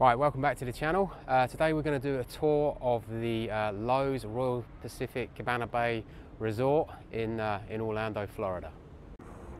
Right, welcome back to the channel. Today we're going to do a tour of the Loews Royal Pacific Cabana Bay Resort in Orlando, Florida.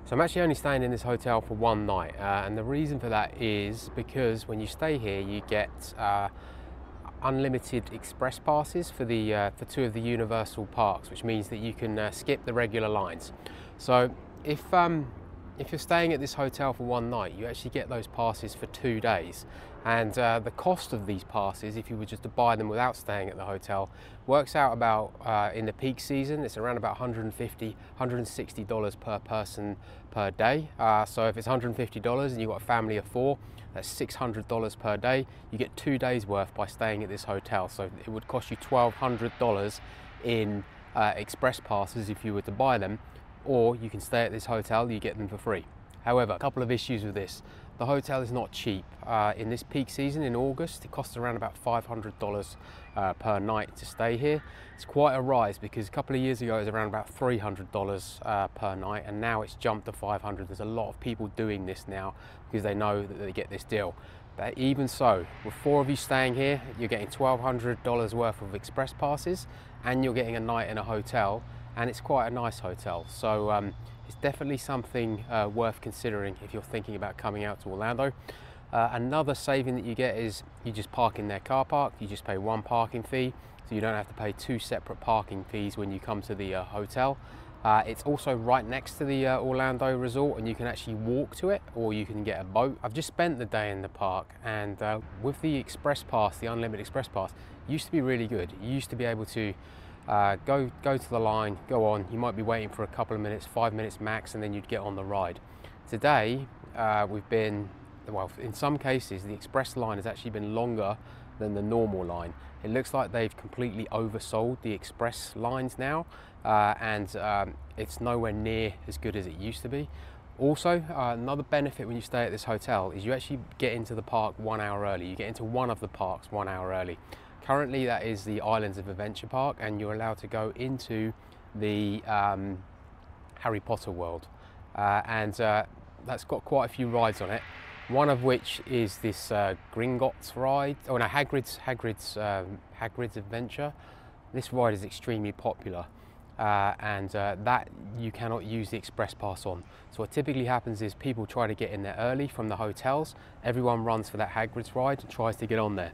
So I'm actually only staying in this hotel for one night, and the reason for that is because when you stay here you get unlimited express passes for two of the Universal parks, which means that you can skip the regular lines. So if you're staying at this hotel for one night, you actually get those passes for 2 days. And the cost of these passes, if you were just to buy them without staying at the hotel, works out about, in the peak season, it's around about $150, $160 per person per day. So if it's $150 and you've got a family of 4, that's $600 per day. You get 2 days worth by staying at this hotel. So it would cost you $1,200 in express passes if you were to buy them, or you can stay at this hotel, you get them for free. However, a couple of issues with this. The hotel is not cheap. In this peak season in August, it costs around about $500 per night to stay here. It's quite a rise because a couple of years ago it was around about $300 per night, and now it's jumped to $500. There's a lot of people doing this now because they know that they get this deal. But even so, with 4 of you staying here, you're getting $1,200 worth of express passes, and you're getting a night in a hotel, and it's quite a nice hotel. So it's definitely something worth considering if you're thinking about coming out to Orlando. Another saving that you get is you just park in their car park. You just pay 1 parking fee, so you don't have to pay 2 separate parking fees when you come to the hotel. It's also right next to the Orlando resort, and you can actually walk to it, or you can get a boat. I've just spent the day in the park, and with the express pass, the unlimited express pass, it used to be really good. You used to be able to go to the line, go on. You might be waiting for a couple of minutes, 5 minutes max, and then you'd get on the ride. Today, we've been, well, in some cases, the express line has actually been longer than the normal line. It looks like they've completely oversold the express lines now, and it's nowhere near as good as it used to be. Also, another benefit when you stay at this hotel is you actually get into the park 1 hour early. You get into one of the parks 1 hour early. Currently that is the Islands of Adventure Park, and you're allowed to go into the Harry Potter world, and that's got quite a few rides on it. One of which is this Gringotts ride, oh no, Hagrid's Adventure. This ride is extremely popular, and that you cannot use the express pass on. So what typically happens is people try to get in there early from the hotels. Everyone runs for that Hagrid's ride and tries to get on there.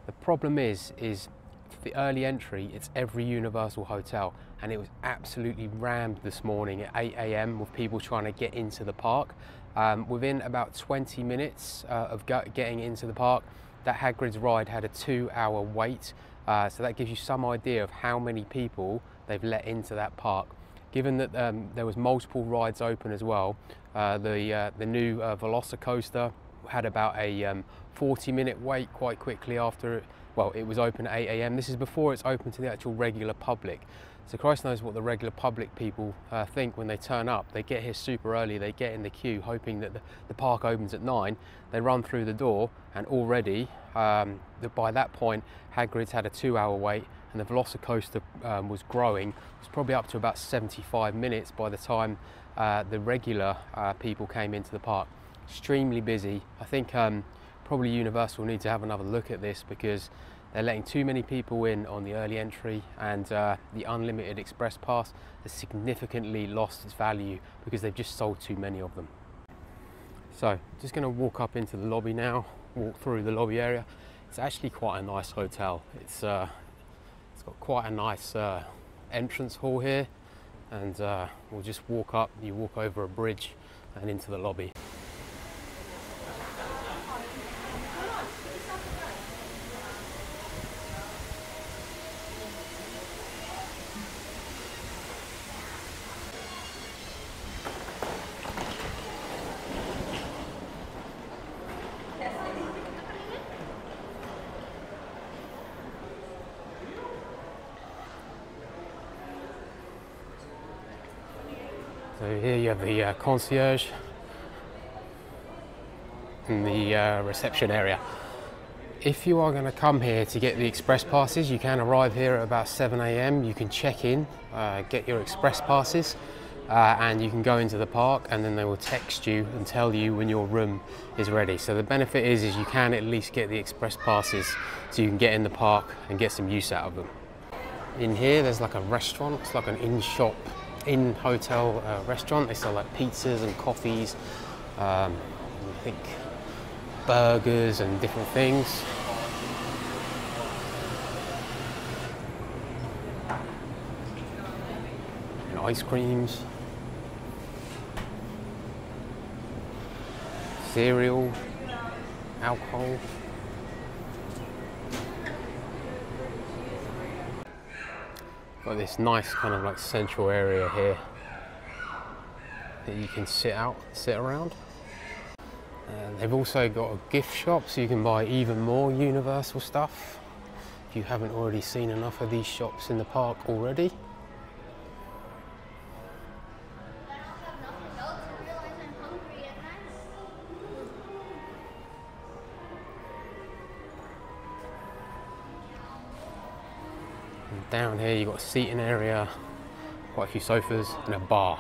The problem is for the early entry, it's every Universal hotel, and it was absolutely rammed this morning at 8 AM with people trying to get into the park. Within about 20 minutes of getting into the park, that Hagrid's ride had a 2 hour wait. So that gives you some idea of how many people they've let into that park. Given that there was multiple rides open as well, the new Velocicoaster had about a 40-minute wait quite quickly after it. Well, it was open at 8 AM. This is before it's open to the actual regular public. So Christ knows what the regular public people think when they turn up. They get here super early, they get in the queue hoping that the park opens at 9. They run through the door, and already by that point Hagrid's had a 2 hour wait, and the Velocicoaster was growing. It was probably up to about 75 minutes by the time the regular people came into the park. Extremely busy. I think probably Universal need to have another look at this, because they're letting too many people in on the early entry, and the unlimited express pass has significantly lost its value because they've just sold too many of them. So just going to walk up into the lobby now, walk through the lobby area. It's actually quite a nice hotel. It's got quite a nice entrance hall here, and we'll just walk up. You walk over a bridge and into the lobby. So here you have the concierge in the reception area. If you are going to come here to get the express passes, you can arrive here at about 7 AM. You can check in, get your express passes, and you can go into the park and then they will text you and tell you when your room is ready. So the benefit is you can at least get the express passes so you can get in the park and get some use out of them. In here there's like a restaurant, it's like an in-shop, in-hotel restaurant. They sell like pizzas and coffees, I think burgers and different things. And ice creams, cereal, alcohol. Got this nice kind of like central area here that you can sit around. And they've also got a gift shop so you can buy even more Universal stuff if you haven't already seen enough of these shops in the park already. And down here you've got a seating area, quite a few sofas and a bar.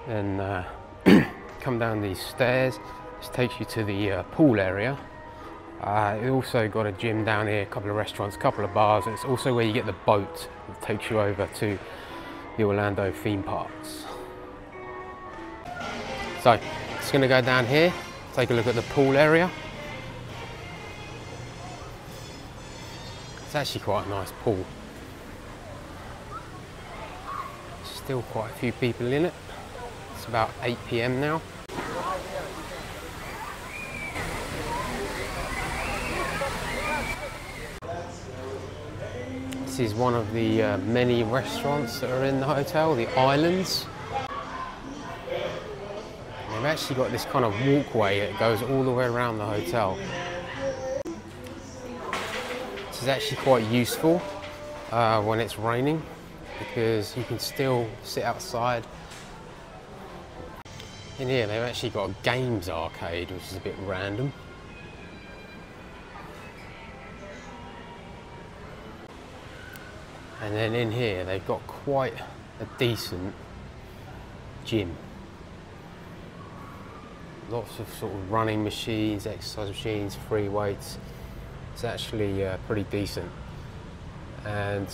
Then come down these stairs. This takes you to the pool area. It also got a gym down here, a couple of restaurants, a couple of bars. It's also where you get the boat that takes you over to the Orlando theme parks. So, just going to go down here, take a look at the pool area. It's actually quite a nice pool. Still quite a few people in it. It's about 8 PM now. This is one of the many restaurants that are in the hotel, the Islands. And they've actually got this kind of walkway that goes all the way around the hotel. This is actually quite useful when it's raining because you can still sit outside. In here they've actually got a games arcade, which is a bit random. And then in here they've got quite a decent gym. Lots of sort of running machines, exercise machines, free weights. It's actually pretty decent. And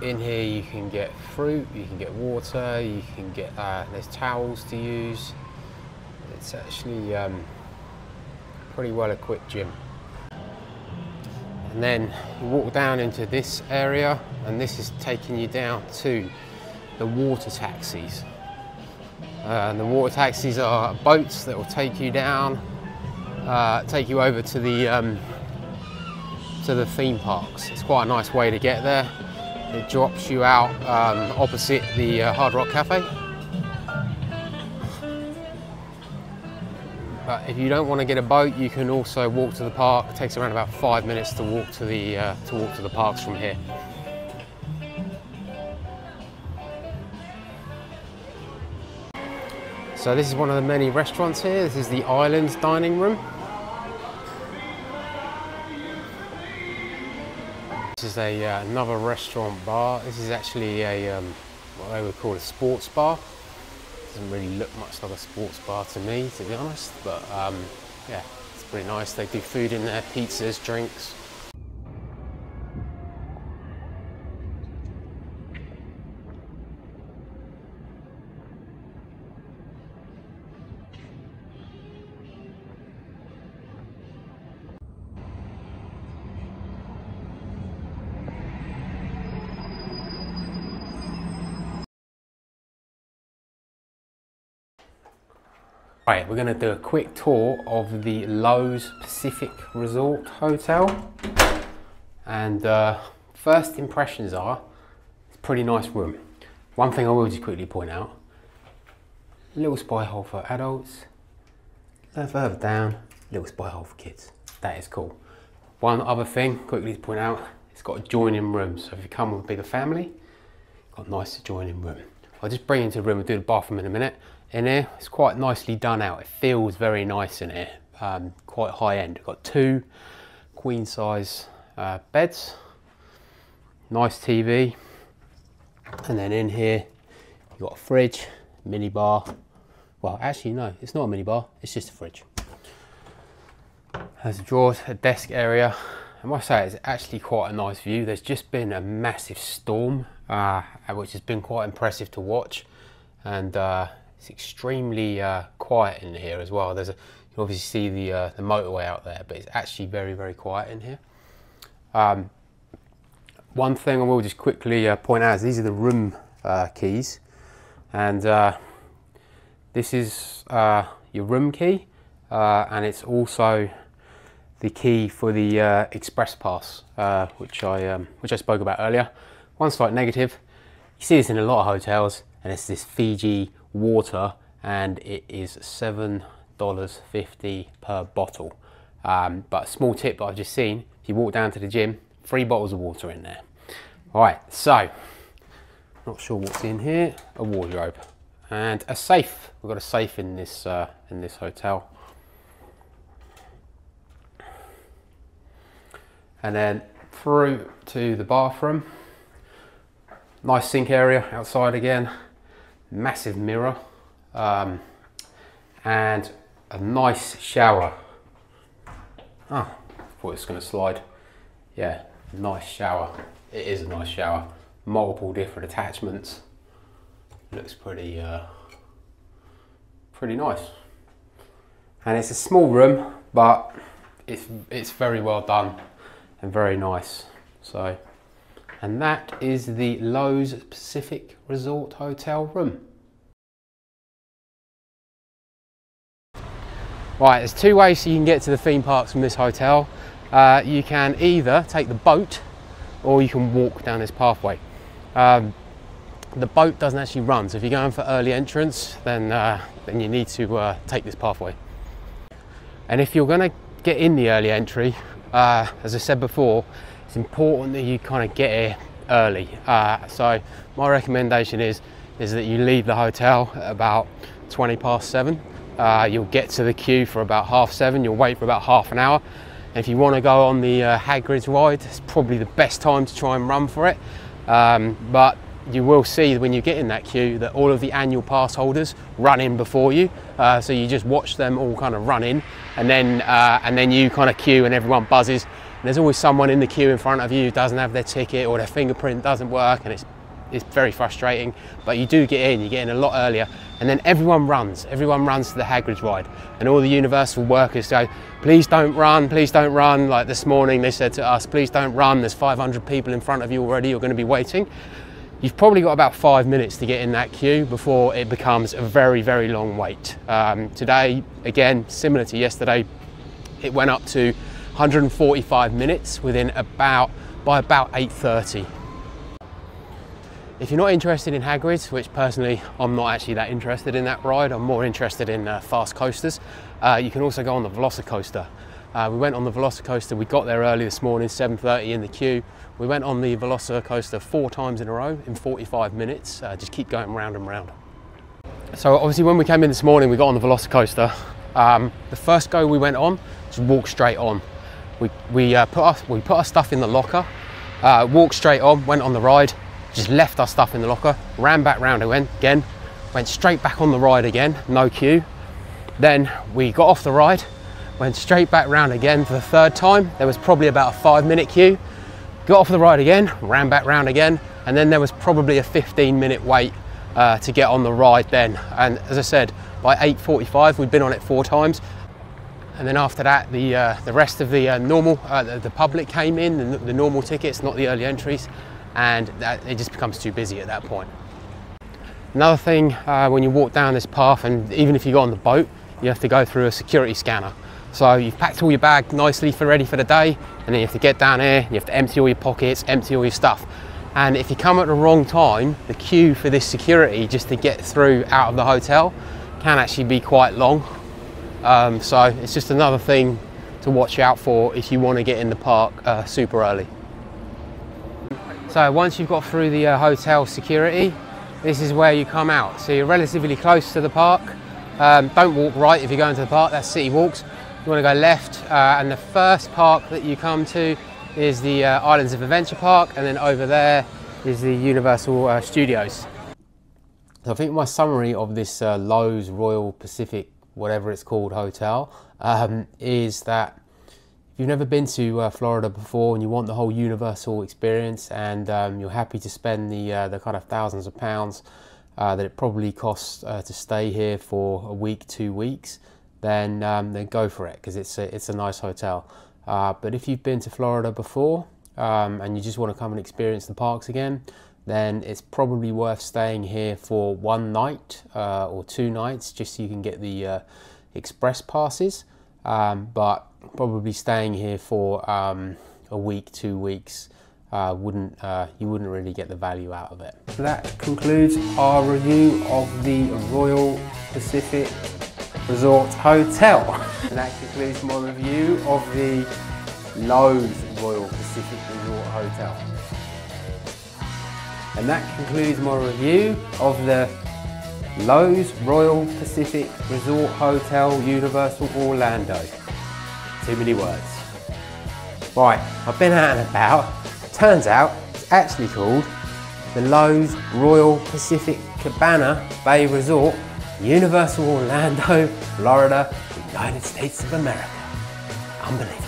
in here you can get fruit, you can get water, you can get, there's towels to use. It's actually pretty well equipped gym. And then you walk down into this area and this is taking you down to the water taxis. And the water taxis are boats that will take you down, take you over to the theme parks. It's quite a nice way to get there. It drops you out opposite the Hard Rock Cafe. But if you don't want to get a boat, you can also walk to the park. It takes around about 5 minutes to walk to the parks from here. So this is one of the many restaurants here. This is the Islands dining room. This is another restaurant bar. This is actually a what they would call a sports bar. Doesn't really look much like a sports bar to me, to be honest, but yeah, it's pretty nice. They do food in there, pizzas, drinks. Right, we're going to do a quick tour of the Loews Pacific Resort Hotel. And first impressions are, it's a pretty nice room. One thing I will just quickly point out, little spy hole for adults, a little further down, little spy hole for kids. That is cool. One other thing, quickly to point out, it's got adjoining rooms. So if you come with a bigger family, got a nice adjoining room. I'll just bring you into the room and do the bathroom in a minute. In here, it's quite nicely done out. It feels very nice in here, quite high end. We've got 2 queen size beds, Nice TV. And then in here, you've got a fridge, mini bar. Well, actually, no, it's not a mini bar, it's just a fridge. There's a drawers, a desk area. I must say, it's actually quite a nice view. There's just been a massive storm, which has been quite impressive to watch. And it's extremely quiet in here as well. You can obviously see the motorway out there, but it's actually very, very quiet in here. One thing I will just quickly point out is these are the room keys. And this is your room key, and it's also the key for the express pass, which I spoke about earlier. One slight negative, you see this in a lot of hotels, and it's this Fiji water, and it is $7.50 per bottle. But a small tip that I've just seen, if you walk down to the gym, 3 bottles of water in there. All right, so, not sure what's in here, a wardrobe. And a safe. We've got a safe in this hotel. And then through to the bathroom. Nice sink area outside again. Massive mirror. And a nice shower. Oh, I thought it was going to slide. Yeah, nice shower. It is a nice shower. Multiple different attachments. Looks pretty nice. And it's a small room, but it's very well done and very nice. So, and that is the Loews Pacific Resort Hotel room. Right, there's 2 ways you can get to the theme parks from this hotel. You can either take the boat or you can walk down this pathway. The boat doesn't actually run, so if you're going for early entrance, then you need to take this pathway. And if you're going to get in the early entry, as I said before, it's important that you kind of get here early. So my recommendation is that you leave the hotel at about 20 past 7. You'll get to the queue for about 7:30. You'll wait for about half an hour. And if you want to go on the Hagrid's ride, it's probably the best time to try and run for it. But you will see when you get in that queue that all of the annual pass holders run in before you. So you just watch them all kind of run in, and then you kind of queue and everyone buzzes. And there's always someone in the queue in front of you who doesn't have their ticket or their fingerprint doesn't work, and it's very frustrating. But you do get in, you get in a lot earlier, and then everyone runs to the Hagrid's ride, and all the Universal workers go, please don't run, please don't run. Like this morning they said to us, please don't run, there's 500 people in front of you already, you're going to be waiting. You've probably got about 5 minutes to get in that queue before it becomes a very, very long wait. Today, again, similar to yesterday, it went up to 145 minutes by about 8:30. If you're not interested in Hagrid's, which personally I'm not actually that interested in that ride, I'm more interested in fast coasters, you can also go on the Velocicoaster. We went on the Velocicoaster, we got there early this morning, 7:30 in the queue. We went on the Velocicoaster 4 times in a row in 45 minutes, just keep going round and round. So obviously when we came in this morning, we got on the Velocicoaster. The first go we went on, just walked straight on. We put our stuff in the locker, walked straight on, went on the ride, just left our stuff in the locker, ran back round again, went straight back on the ride again, no queue. Then we got off the ride, went straight back round again for the 3rd time. There was probably about a 5-minute queue. Got off the ride again, ran back round again, and then there was probably a 15-minute wait to get on the ride then. And as I said, by 8:45 we'd been on it 4 times. And then after that, the rest of the the public came in, the normal tickets, not the early entries, and it just becomes too busy at that point. Another thing, when you walk down this path, and even if you go on the boat, you have to go through a security scanner. So you've packed all your bag nicely ready for the day, and then you have to get down here, you have to empty all your pockets, empty all your stuff. And if you come at the wrong time, the queue for this security just to get through out of the hotel can actually be quite long. So it's just another thing to watch out for if you want to get in the park super early. So once you've got through the hotel security, this is where you come out. So you're relatively close to the park. Don't walk right if you're going to the park, that's City Walks. You want to go left, and the first park that you come to is the Islands of Adventure Park, and then over there is the Universal Studios. So I think my summary of this Loews Royal Pacific, whatever it's called, hotel is that if you've never been to Florida before and you want the whole Universal experience, and you're happy to spend the kind of thousands of pounds that it probably costs to stay here for a week, 2 weeks, then go for it, because it's a nice hotel. But if you've been to Florida before and you just want to come and experience the parks again, then it's probably worth staying here for 1 night or 2 nights, just so you can get the express passes. But probably staying here for a week, 2 weeks, you wouldn't really get the value out of it. So that concludes our review of the Royal Pacific Resort Hotel. And that concludes my review of the Loews Royal Pacific Resort Hotel. And that concludes my review of the Loews Royal Pacific Resort Hotel Universal Orlando. Too many words. Right, I've been out and about. Turns out it's actually called the Loews Royal Pacific Cabana Bay Resort, Universal Orlando, Florida, United States of America. Unbelievable.